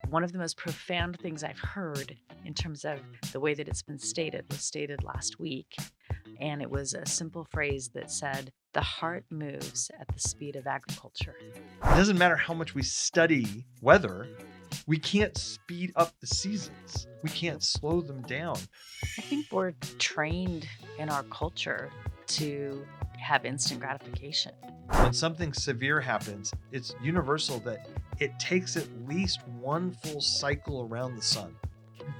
One of the most profound things I've heard in terms of the way that it's been stated was stated last week. And it was a simple phrase that said, the heart moves at the speed of agriculture. It doesn't matter how much we study weather, we can't speed up the seasons. We can't slow them down. I think we're trained in our culture to have instant gratification. When something severe happens, it's universal that it takes at least one full cycle around the sun,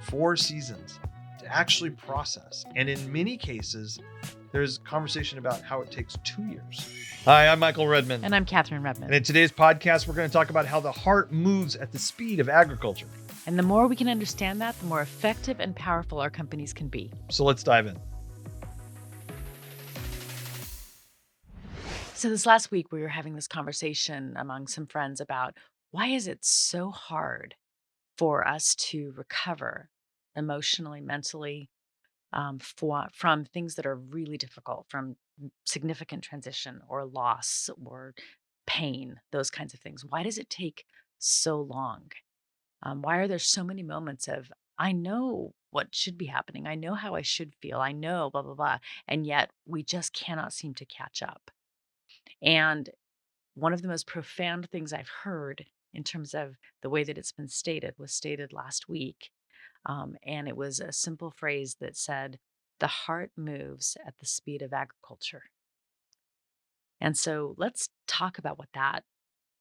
4 seasons, to actually process. And in many cases, there's conversation about how it takes 2 years. Hi, I'm Michael Redmond. And I'm Kathryn Redmond. And in today's podcast, we're going to talk about how the heart moves at the speed of agriculture. And the more we can understand that, the more effective and powerful our companies can be. So let's dive in. So this last week, we were having this conversation among some friends about why is it so hard for us to recover emotionally, mentally, from things that are really difficult, from significant transition or loss or pain, those kinds of things. Why does it take so long? Why are there so many moments of, I know what should be happening. I know how I should feel. I know, blah, blah, blah. And yet we just cannot seem to catch up. And one of the most profound things I've heard in terms of the way that it's been stated was stated last week. And it was a simple phrase that said, the heart moves at the speed of agriculture. And so let's talk about what that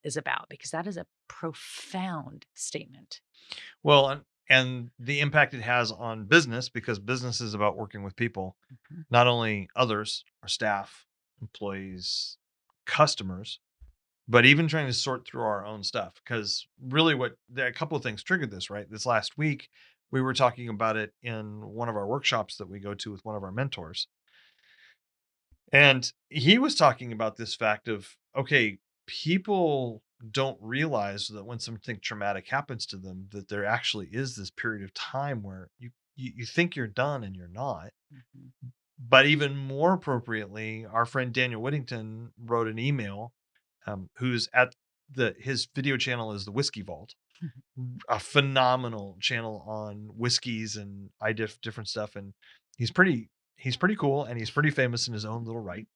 is about, because that is a profound statement. Well, and the impact it has on business, because business is about working with people, Mhm. not only others, our staff, employees, customers, but even trying to sort through our own stuff. Because really, a couple of things triggered this, right? This last week, we were talking about it in one of our workshops that we go to with one of our mentors. And he was talking about this fact of, okay, people don't realize that when something traumatic happens to them, that there actually is this period of time where you think you're done and you're not. Mhm. But even more appropriately, our friend Daniel Whittington wrote an email, who's at his video channel is the Whiskey Vault, a phenomenal channel on whiskeys and different stuff. And he's pretty cool, and he's pretty famous in his own little right.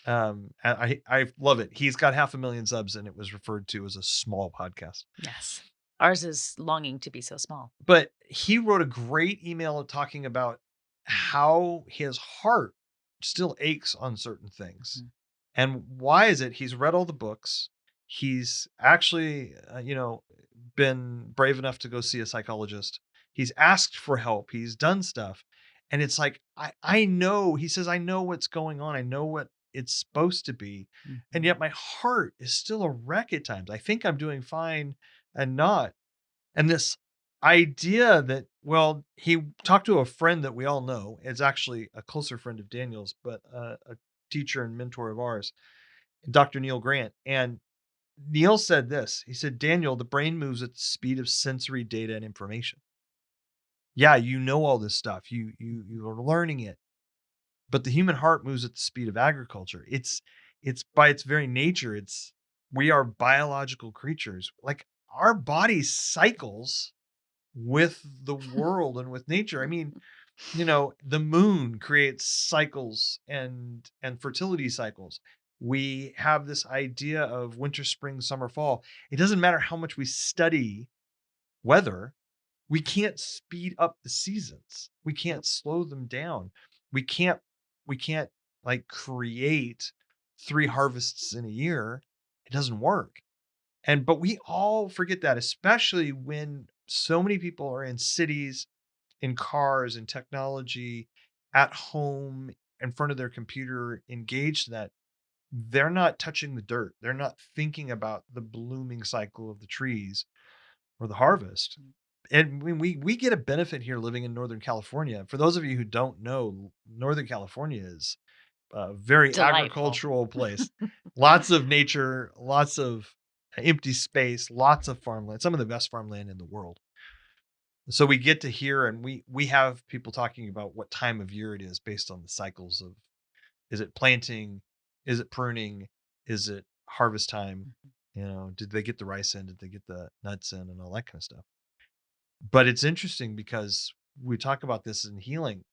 I love it. He's got 500,000 subs, and it was referred to as a small podcast. Yes. Ours is longing to be so small. But he wrote a great email talking about how his heart still aches on certain things. Mhm. And why is it? He's read all the books. He's actually, been brave enough to go see a psychologist. He's asked for help. He's done stuff. And it's like, I know, he says, I know what's going on. I know what it's supposed to be. And Mhm. yet my heart is still a wreck at times. I think I'm doing fine and not. And this idea that, well, he talked to a friend that we all know. It's actually a closer friend of Daniel's, but a teacher and mentor of ours, Dr. Neil Grant. And Neil said this. He said, Daniel, the brain moves at the speed of sensory data and information. Yeah, you know all this stuff. You are learning it. But the human heart moves at the speed of agriculture. It's by its very nature, we are biological creatures. Like, our body cycles with the world and with nature. I mean, the moon creates cycles and fertility cycles. We have this idea of winter, spring, summer, fall. It doesn't matter how much we study weather, we can't speed up the seasons. We can't slow them down. We can't like create 3 harvests in a year. It doesn't work. But we all forget that, especially when so many people are in cities, in cars, in technology, at home, in front of their computer, engaged in that. They're not touching the dirt. They're not thinking about the blooming cycle of the trees or the harvest. And when we get a benefit here living in Northern California. For those of you who don't know, Northern California is a very Delightful. agricultural place. Lots of nature, lots of empty space, lots of farmland, some of the best farmland in the world. So we get to hear, and we have people talking about what time of year it is based on the cycles of, is it planting? Is it pruning? Is it harvest time? Mhm. Did they get the rice in? Did they get the nuts in and all that kind of stuff? But it's interesting because we talk about this in healing.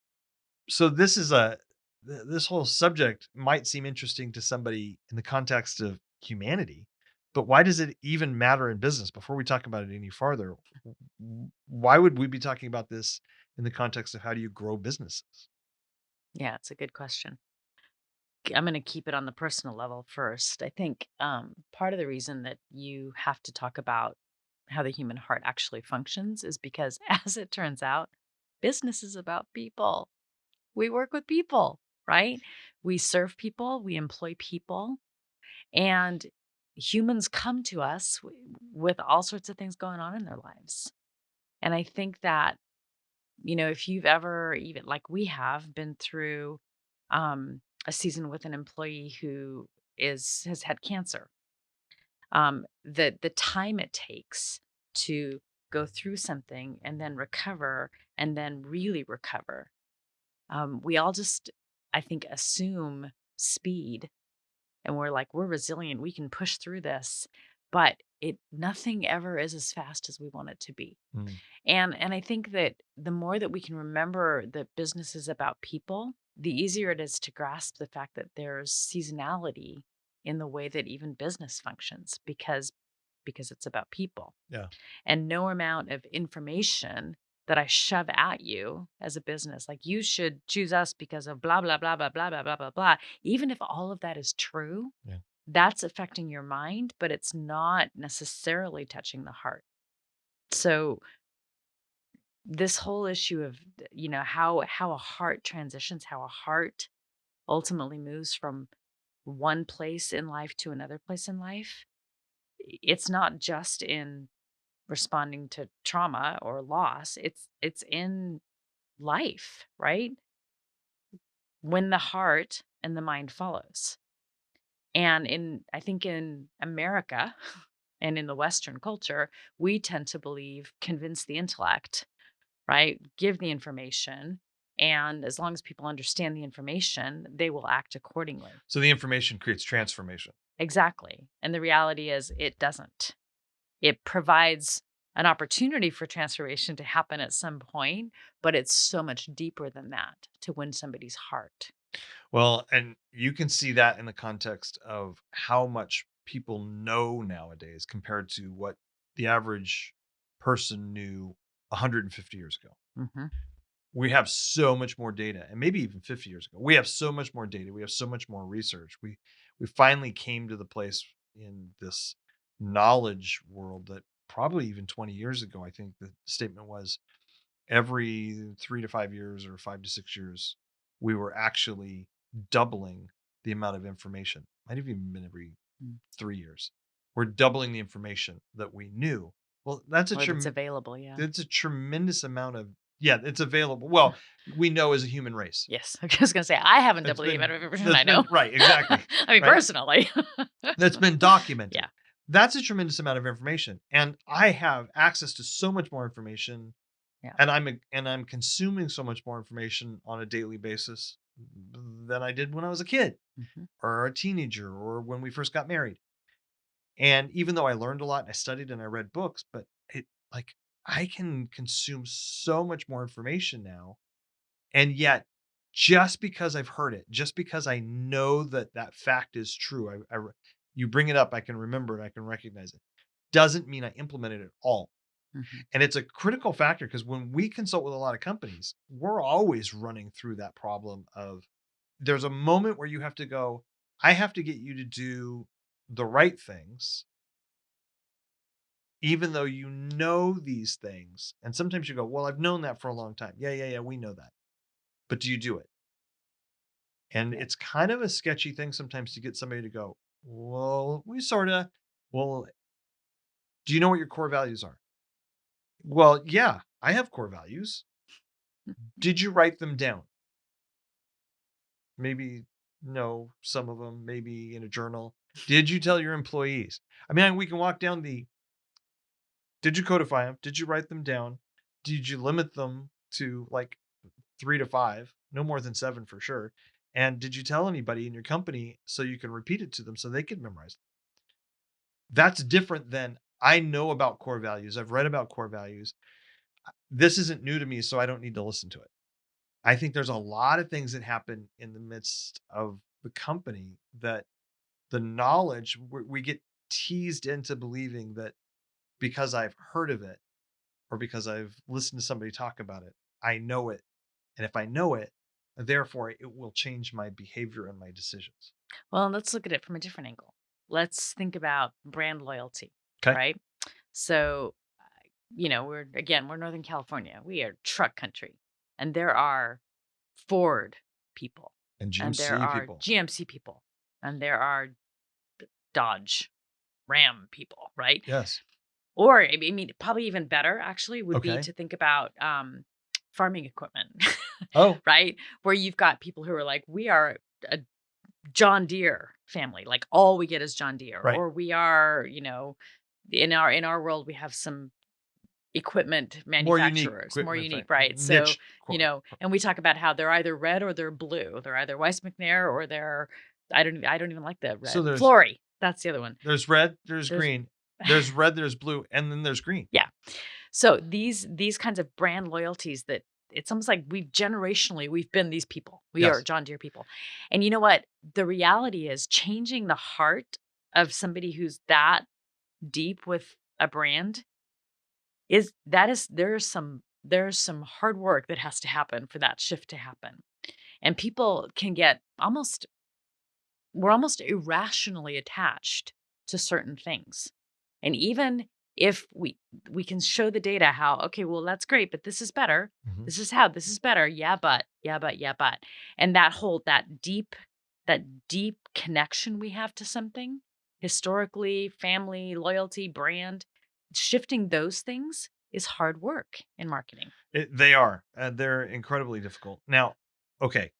So this is a this whole subject might seem interesting to somebody in the context of humanity, but why does it even matter in business? Before we talk about it any farther, why would we be talking about this in the context of how do you grow businesses? Yeah, it's a good question. I'm going to keep it on the personal level first. I think part of the reason that you have to talk about how the human heart actually functions is because, as it turns out, business is about people. We work with people, right? We serve people, we employ people, and humans come to us with all sorts of things going on in their lives. And I think that, if you've ever, even like we have been through a season with an employee who has had cancer, the time it takes to go through something and then recover and then really recover. We all just, I think, assume speed, and we're like, we're resilient, we can push through this, but nothing ever is as fast as we want it to be. Mm, And I think that the more that we can remember that business is about people, the easier it is to grasp the fact that there's seasonality in the way that even business functions, because it's about people. yeah. And no amount of information that I shove at you as a business, like you should choose us because of blah blah blah blah blah blah blah blah blah. Even if all of that is true, Yeah. that's affecting your mind, but it's not necessarily touching the heart. So this whole issue of how a heart transitions, how a heart ultimately moves from one place in life to another place in life, it's not just in responding to trauma or loss, it's in life, right? When the heart and the mind follows. And I think in America and in the Western culture, we tend to believe convince the intellect, right? Give the information. And as long as people understand the information, they will act accordingly. So the information creates transformation. Exactly. And the reality is, it doesn't. It provides an opportunity for transformation to happen at some point, but it's so much deeper than that to win somebody's heart. Well, and you can see that in the context of how much people know nowadays compared to what the average person knew 150 years ago. Hmm. We have so much more data, and maybe even 50 years ago. We have so much more data. We have so much more research. We finally came to the place in this knowledge world that probably even 20 years ago, I think the statement was every 3 to 5 years or 5 to 6 years, we were actually doubling the amount of information. Might have even been every 3 years. We're doubling the information that we knew. Well, Or that's available. Yeah. that's a tremendous amount of yeah, it's available. Well, we know as a human race. Yes. I was going to say, I haven't That's double the been amount of information that's I know. been right, exactly, I mean, right? personally. That's been documented. Yeah. That's a tremendous amount of information, and I have access to so much more information, Yeah. and I'm consuming so much more information on a daily basis than I did when I was a kid Hmm. or a teenager or when we first got married. And even though I learned a lot and I studied and I read books, but it like I can consume so much more information now. And yet, just because I've heard it, just because I know that that fact is true, you bring it up, I can remember it, I can recognize it, doesn't mean I implement it at all. Hmm. And it's a critical factor because when we consult with a lot of companies, we're always running through that problem of there's a moment where you have to go, I have to get you to do the right things, even though you know these things. And sometimes you go, well, I've known that for a long time. Yeah, yeah, yeah, we know that. But do you do it? And Yeah. it's kind of a sketchy thing sometimes to get somebody to go, well, we sort of, well, do you know what your core values are? Well, yeah, I have core values. Did you write them down? Maybe no, some of them, maybe in a journal. Did you tell your employees? I mean, we can walk down the did you codify them? Did you write them down? Did you limit them to like 3 to 5, no more than 7 for sure? And did you tell anybody in your company so you can repeat it to them so they can memorize it? That's different than I know about core values. I've read about core values. This isn't new to me, so I don't need to listen to it. I think there's a lot of things that happen in the midst of the company that the knowledge we get teased into believing that because I've heard of it or because I've listened to somebody talk about it, I know it. And if I know it, therefore it will change my behavior and my decisions. Well, let's look at it from a different angle. Let's think about brand loyalty, Okay. right? So, we're Northern California. We are truck country. And there are Ford people, And and there GMC are people. GMC people, and there are Dodge Ram people, right? Yes. Or I mean, probably even better actually would be Okay. to think about farming equipment, Oh, right? Where you've got people who are like, we are a John Deere family, like all we get is John Deere, right. or we are, in our world we have some equipment More unique manufacturers, more equipment, unique, right? So, niche. Quote. and we talk about how they're either red or they're blue. They're either Weiss McNair or they're I don't even like the So red. Flory. That's the other one. there's red, there's There's green, there's red, there's blue, and then there's green. yeah. So these kinds of brand loyalties that it's almost like we've been these people. We are Yes. John Deere people. And you know what? The reality is changing the heart of somebody who's that deep with a brand is there's some hard work that has to happen for that shift to happen. And people can get we're almost irrationally attached to certain things. And even if we can show the data how, okay, well, that's great, but this is better. Mhm. This is better. Yeah, but, yeah, but, yeah, but. And that deep connection we have to something, historically, family, loyalty, brand, shifting those things is hard work in marketing. They are. They're incredibly difficult. Now, okay,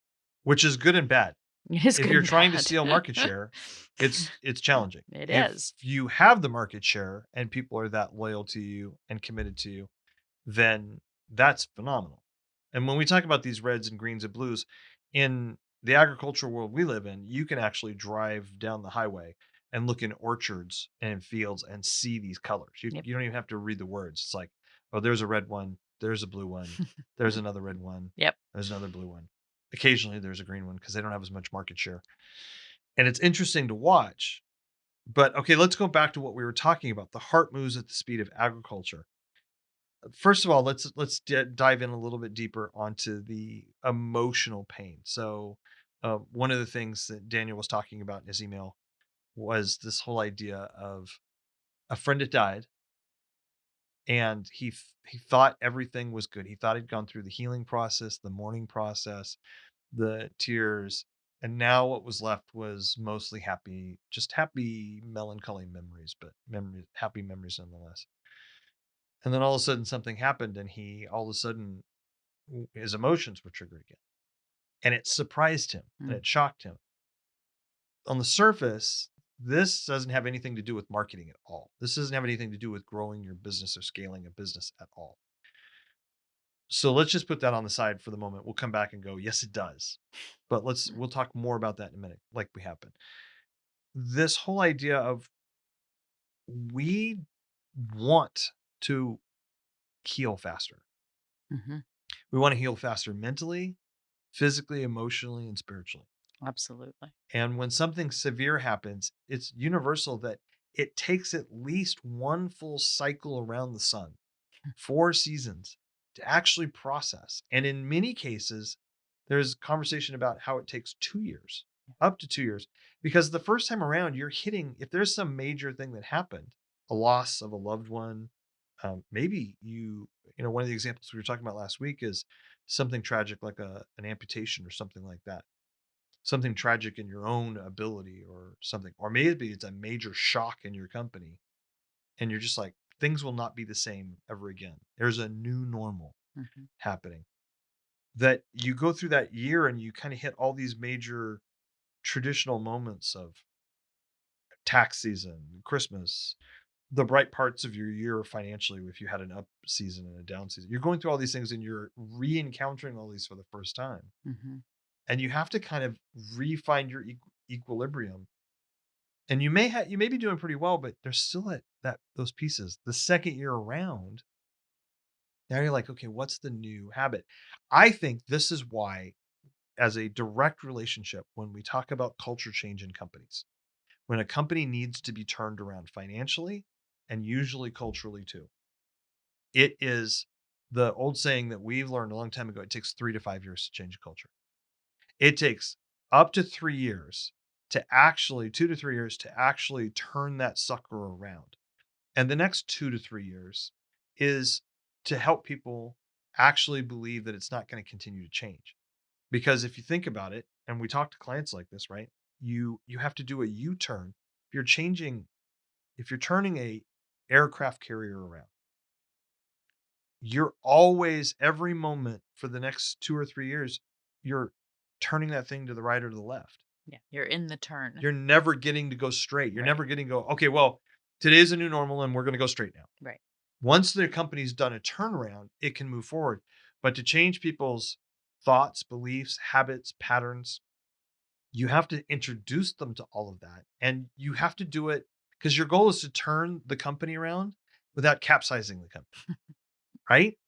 which is good and bad. It is If good you're and trying to bad. steal market share, it's challenging. It If is. you have the market share and people are that loyal to you and committed to you, then that's phenomenal. And when we talk about these reds and greens and blues, in the agricultural world we live in, you can actually drive down the highway and look in orchards and in fields and see these colors. You, Yep. you don't even have to read the words. It's like, oh, there's a red one, there's a blue one, there's another red one, Yep. there's another blue one. Occasionally there's a green one because they don't have as much market share. And it's interesting to watch. But okay, let's go back to what we were talking about. The heart moves at the speed of agriculture. First of all, let's dive in a little bit deeper onto the emotional pain. So, one of the things that Daniel was talking about in his email was this whole idea of a friend that died, and he thought everything was good. He thought he'd gone through the healing process, the mourning process, the tears, and now what was left was mostly happy, just happy, melancholy memories, but happy memories nonetheless. And then all of a sudden something happened, and he all of a sudden his emotions were triggered again. And it surprised him and Mm, it shocked him. On the surface, this doesn't have anything to do with marketing at all. This doesn't have anything to do with growing your business or scaling a business at all. So let's just put that on the side for the moment. We'll come back and go, yes, it does. But mm, we'll talk more about that in a minute, like we have been. This whole idea of we want to heal faster. mhm. We want to heal faster mentally, physically, emotionally, and spiritually. Absolutely. And when something severe happens, it's universal that it takes at least one full cycle around the sun, 4 seasons, to actually process. And in many cases, there's conversation about how it takes 2 years, up to 2 years, because the first time around, you're hitting, if there's some major thing that happened, a loss of a loved one, maybe one of the examples we were talking about last week is something tragic like an amputation or something like that, something tragic in your own ability or something, or maybe it's a major shock in your company and you're just like, things will not be the same ever again. There's a new normal Mhm. happening. That you go through that year and you kind of hit all these major traditional moments of tax season, Christmas, the bright parts of your year financially, if you had an up season and a down season. You're going through all these things and you're re-encountering all these for the first time. Mhm. And you have to kind of refine your equilibrium. And you may be doing pretty well, but there's still that those pieces. The second year around, Now you're like, okay, what's the new habit? I think this is why, as a direct relationship, when we talk about culture change in companies, when a company needs to be turned around financially and usually culturally too, it is the old saying that we've learned a long time ago. It takes 3 to 5 years to change a culture. It takes up to 3 years to actually, 2 to 3 years to actually turn that sucker around. And the next 2 to 3 years is to help people actually believe that it's not going to continue to change. Because if you think about it, and we talk to clients like this, right? You have to do a U-turn. If you're changing, if you're turning a aircraft carrier around, you're always every moment for the next 2 or 3 years, you're turning that thing to the right or to the left. Yeah, you're in the turn. You're never getting to go straight. You're Right, never getting to go, okay, well, today's a new normal and we're going to go straight now. right. Once the company's done a turnaround, it can move forward. But to change people's thoughts, beliefs, habits, patterns, you have to introduce them to all of that. And you have to do it because your goal is to turn the company around without capsizing the company, right?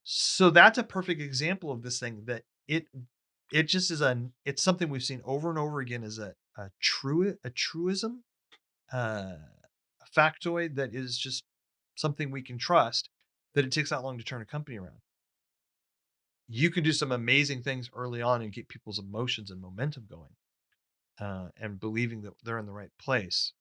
So that's a perfect example of this thing that it just is it's something we've seen over and over again as a truism, a factoid that is just something we can trust, that it takes that long to turn a company around. You can do some amazing things early on and get people's emotions and momentum going, and believing that they're in the right place.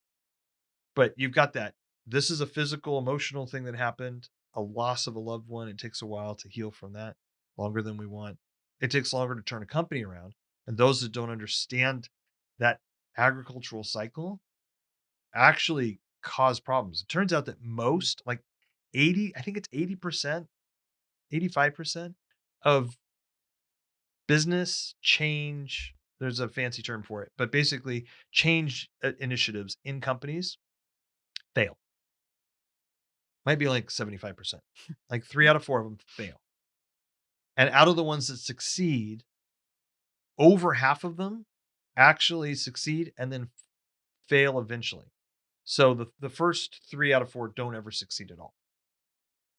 But you've got that. This is a physical, emotional thing that happened, a loss of a loved one. It takes a while to heal from that, longer than we want. It takes longer to turn a company around. And those that don't understand that agricultural cycle actually cause problems. It turns out that Mm, most, like 80, I think it's 80%, 85% of business change, there's a fancy term for it, but basically change initiatives in companies fail. Might be like 75%. Like 3 out of 4 of them fail. And out of the ones that succeed, over half of them actually succeed and then fail eventually. So the first 3 out of 4 don't ever succeed at all.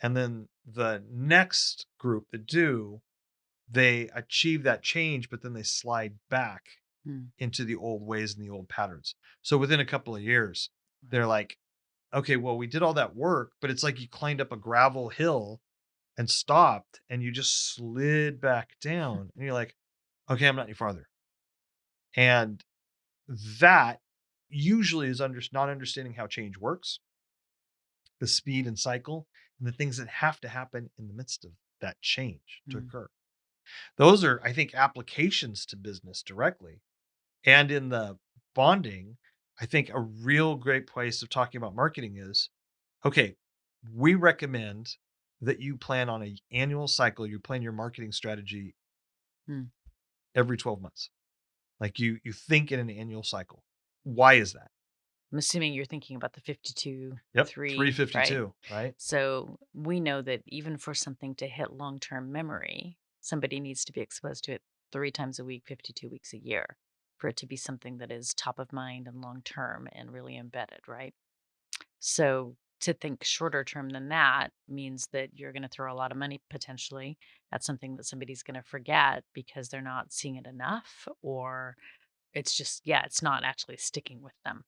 And then the next group that do, they achieve that change, but then they slide back mm, into the old ways and the old patterns. So within a couple of years, right. they're like, okay, well, we did all that work, but it's like you climbed up a gravel hill and stopped and you just slid back down. And you're like, okay, I'm not any farther. And that usually is not understanding how change works, the speed and cycle, and the things that have to happen in the midst of that change to Mm, occur. Those are, I think, applications to business directly. And in the bonding, I think a real great place of talking about marketing is, okay, we recommend that you plan on a annual cycle. You plan your marketing strategy mm. every 12 months. Like you think in an annual cycle. Why is that? I'm assuming you're thinking about the 52 Yep, 3, right? 352, right? So we know that even for something to hit long term memory, somebody needs to be exposed to it 3 times a week, 52 weeks a year for it to be something that is top of mind and long term and really embedded, right? So to think shorter term than that means that you're going to throw a lot of money potentially at something that somebody's going to forget because they're not seeing it enough, or it's just, yeah, it's not actually sticking with them.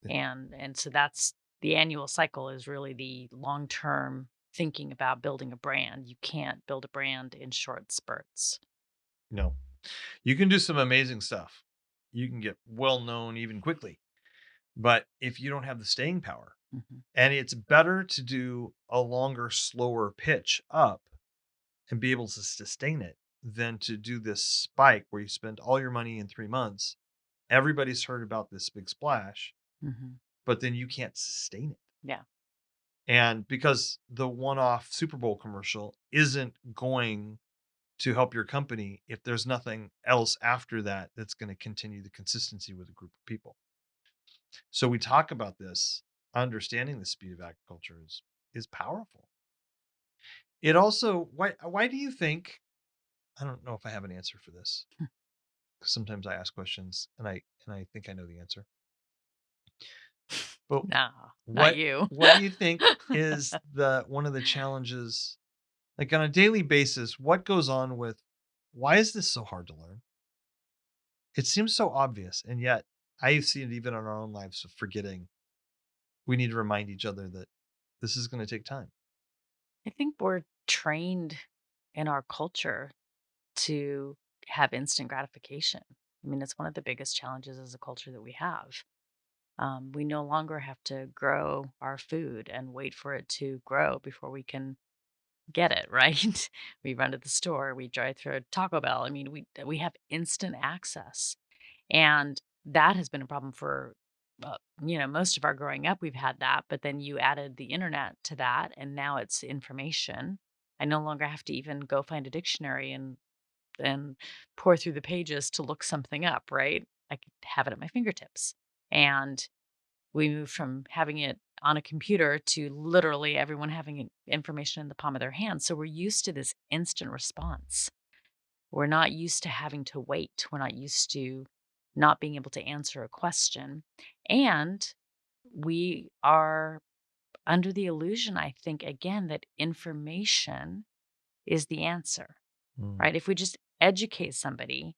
Yeah. And so that's the annual cycle is really the long-term thinking about building a brand. You can't build a brand in short spurts. No. You can do some amazing stuff. You can get well known even quickly. But if you don't have the staying power, Mhm. and it's better to do a longer, slower pitch up and be able to sustain it than to do this spike where you spend all your money in 3 months. Everybody's heard about this big splash, Mhm. but then you can't sustain it. Yeah. And because the one off Super Bowl commercial isn't going to help your company if there's nothing else after that that's going to continue the consistency with a group of people. So we talk about this, understanding the speed of agriculture is powerful. It also, why do you think, I don't know if I have an answer for this. 'Cause sometimes I ask questions and I think I know the answer. But No, not what you. what do you think is the one of the challenges, like, on a daily basis, what goes on with why is this so hard to learn? It seems so obvious, and yet I see it even in our own lives of forgetting. We need to remind each other that this is gonna take time. I think we're trained in our culture to have instant gratification. I mean, it's one of the biggest challenges as a culture that we have. We no longer have to grow our food and wait for it to grow before we can get it, right? We run to the store, we drive through a Taco Bell. I mean, we have instant access. And that has been a problem for most of our growing up. We've had that, but then you added the internet to that, and now it's information. I no longer have to even go find a dictionary and pour through the pages to look something up, right? I could have it at my fingertips. And we moved from having it on a computer to literally everyone having information in the palm of their hand. So we're used to this instant response. We're not used to having to wait. We're not used to not being able to answer a question. And we are under the illusion, I think, again, that information is the answer, Mm, right? If we just educate somebody,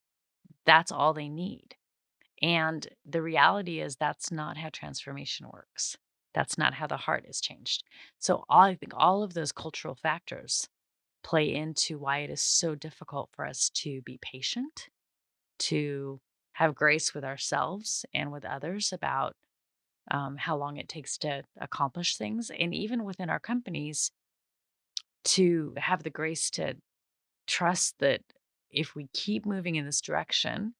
that's all they need. And the reality is that's not how transformation works. That's not how the heart is changed. So I think all of those cultural factors play into why it is so difficult for us to be patient, to have grace with ourselves and with others about how long it takes to accomplish things. And even within our companies, to have the grace to trust that if we keep moving in this direction,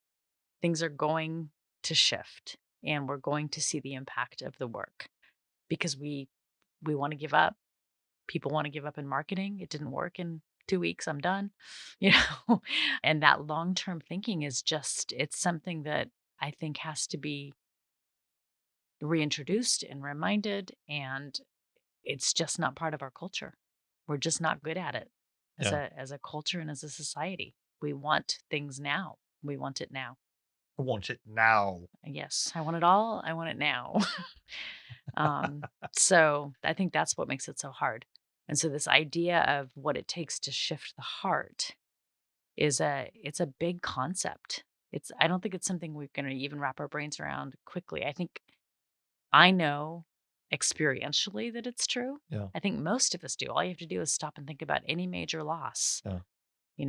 things are going to shift and we're going to see the impact of the work because we want to give up. People want to give up in marketing. It didn't work in 2 weeks. I'm done. You know, and that long-term thinking is just it's something that I think has to be reintroduced and reminded, and it's just not part of our culture. We're just not good at it yeah. as a culture and as a society. We want things now. We want it now. I want it now. Yes, I want it all. I want it now. um, so I think that's what makes it so hard. And so this idea of what it takes to shift the heart it's a big concept. I don't think it's something we're going to even wrap our brains around quickly. I know experientially that it's true. Yeah, I think most of us do. All you have to do is stop and think about any major loss. yeah.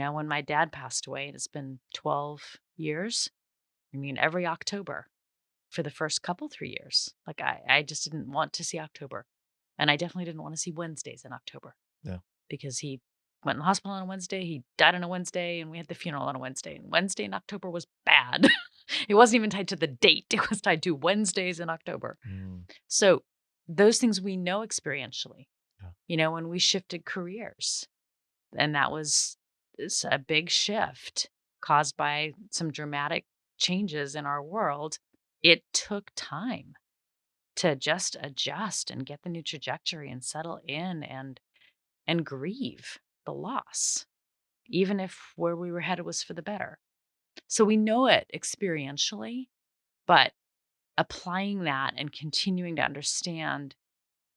When my dad passed away, and it's been 12 years, I mean, every October for the first couple 3 years, like I just didn't want to see October. And I definitely didn't want to see Wednesdays in October Yeah. because he went in the hospital on a Wednesday, he died on a Wednesday, and we had the funeral on a Wednesday. And Wednesday in October was bad. It wasn't even tied to the date, it was tied to Wednesdays in October. Mm, So those things we know experientially, yeah. when we shifted careers, and that was a big shift caused by some dramatic changes in our world. It took time to just adjust and get the new trajectory and settle in and grieve the loss, even if where we were headed was for the better. So we know it experientially, but applying that and continuing to understand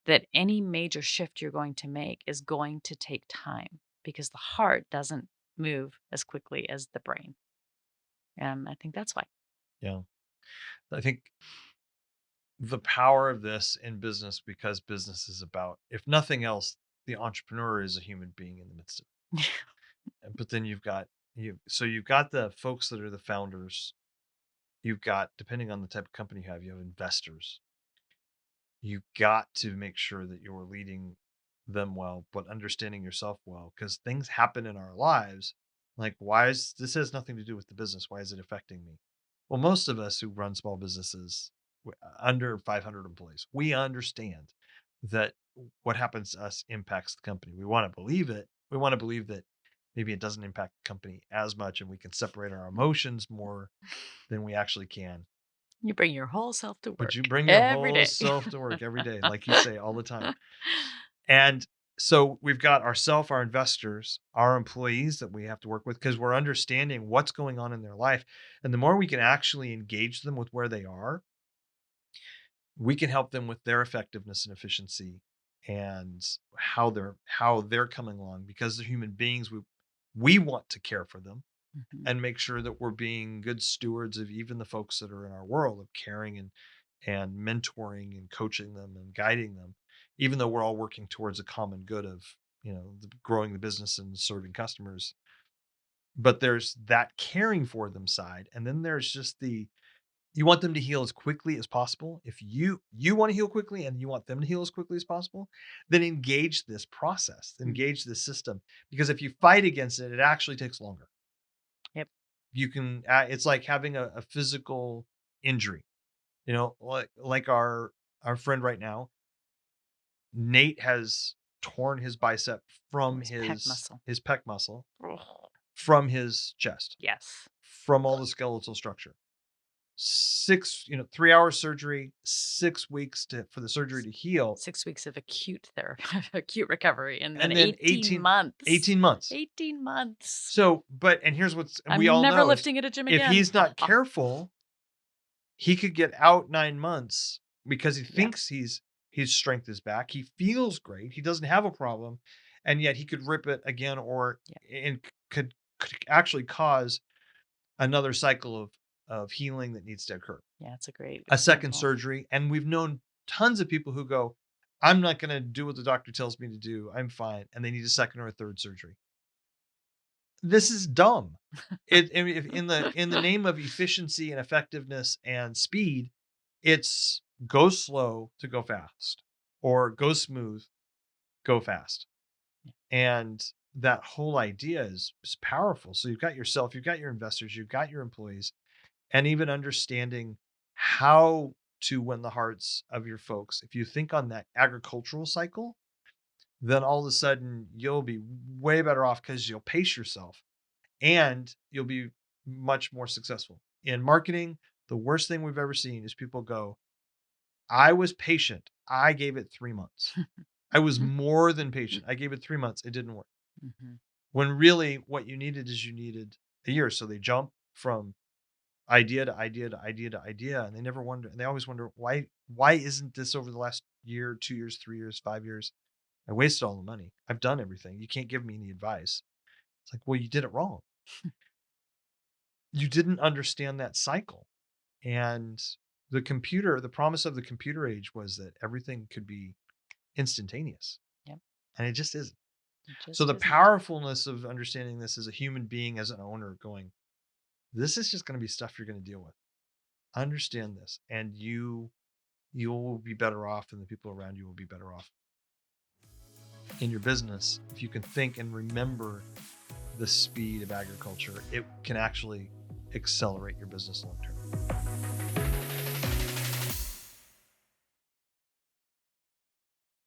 that any major shift you're going to make is going to take time because the heart doesn't move as quickly as the brain. I think that's why. Yeah. I think the power of this in business, because business is about, if nothing else, the entrepreneur is a human being in the midst of it. But then you've got the folks that are the founders. You've got, depending on the type of company you have investors. You got to make sure that you're leading them well, but understanding yourself well, because things happen in our lives. Like, why is this has nothing to do with the business? Why is it affecting me? Well, most of us who run small businesses under 500 employees, we understand that what happens to us impacts the company. We want to believe it. We want to believe that maybe it doesn't impact the company as much and we can separate our emotions more than we actually can. You bring your whole self to But you work bring your every whole day. self to work every day, like you say all the time. And so we've got our investors, our employees that we have to work with because we're understanding what's going on in their life. And the more we can actually engage them with where they are, we can help them with their effectiveness and efficiency and how they're coming along because they're human beings. We want to care for them Mhm. and make sure that we're being good stewards of even the folks that are in our world, of caring and mentoring and coaching them and guiding them, even though we're all working towards a common good of, growing the business and serving customers. But there's that caring for them side, and then there's just the you want them to heal as quickly as possible. If you want to heal quickly and you want them to heal as quickly as possible, then engage this process, Mm. engage this system. Because if you fight against it, it actually takes longer. Yep. You can it's like having a physical injury. Like our friend right now, Nate has torn his bicep Oh, from his pec his muscle. his pec muscle, Ugh. from his chest, Yes. from all the skeletal structure. 3 hours surgery, 6 weeks for the surgery S to heal, 6 weeks of acute therapy, acute recovery, and then and then 18 months. 18 months. 18 months. And here's and we I'm all never know is lifting at a gym if again. he's not careful, he could get out 9 months because he Yep. thinks his strength is back. He feels great. He doesn't have a problem, and yet he could rip it again, or Yeah. and could actually cause another cycle of healing that needs to occur. Yeah, it's a great A second example. surgery, and we've known tons of people who go, "I'm not gonna do what the doctor tells me to do. I'm fine," and they need a second or a third surgery. This is dumb. If in the name of efficiency and effectiveness and speed, it's go slow to go fast, or go smooth, go fast. And that whole idea is powerful. So you've got yourself, you've got your investors, you've got your employees, and even understanding how to win the hearts of your folks. If you think on that agricultural cycle, then all of a sudden you'll be way better off because you'll pace yourself and you'll be much more successful. In marketing, the worst thing we've ever seen is people go, I was patient. I gave it 3 months. I was more than patient. I gave it 3 months. It didn't work. Mhm. When really what you needed is you needed a year. So they jump from idea to idea to idea to idea, and they always wonder why isn't this over the last year, 2 years, 3 years, 5 years? I wasted all the money. I've done everything. You can't give me any advice. It's like, well, you did it wrong. You didn't understand that cycle. And the promise of the computer age was that everything could be instantaneous, Yep. and it just isn't. It So just the isn't. powerfulness of understanding this as a human being, as an owner, going, this is just going to be stuff you're going to deal with. Understand this, and you'll be better off, and the people around you will be better off in your business. If you can think and remember the speed of agriculture, it can actually accelerate your business long term.